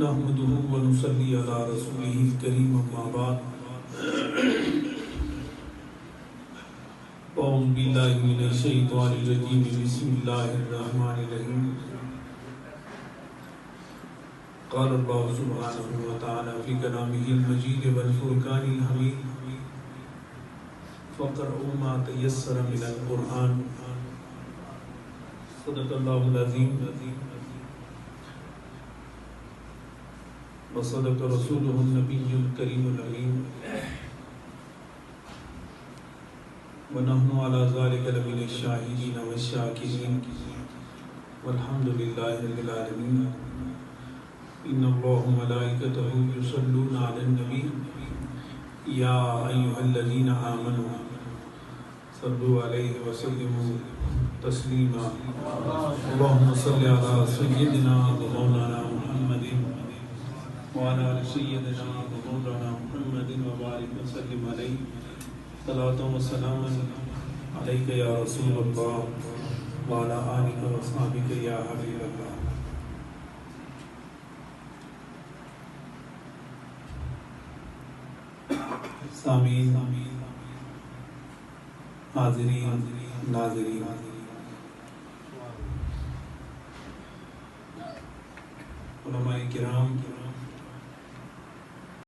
نحمده ونصلي على رسوله الكريم اما بعد اعوذ باللہ من الشیطان الرجیم بسم اللہ الرحمن الرحیم قال اللہ سبحانہ وتعالی فی کلامہ المجید والفرقان الحمید فقرؤوا ما تیسر من القرآن صدق اللہ العظیم وصدق رسوله النبی الکریم الامین ونحن على ذلك لمن الشاهدين والشاكرين والحمد لله رب العالمين ان الله وملائكته يصلون على النبي يا ايها الذين آمنوا صلوا عليه وسلموا تسليما اللهم صل على سيدنا ومولانا محمد وعلى آل سيدنا ومولانا محمد وبارك وسلم عليه صلاة وسلام عليك يا رسول الله وعلى آلك وصحبك يا حبيب الله. سامعین، حاضرین، ناظرین، علماء کرام،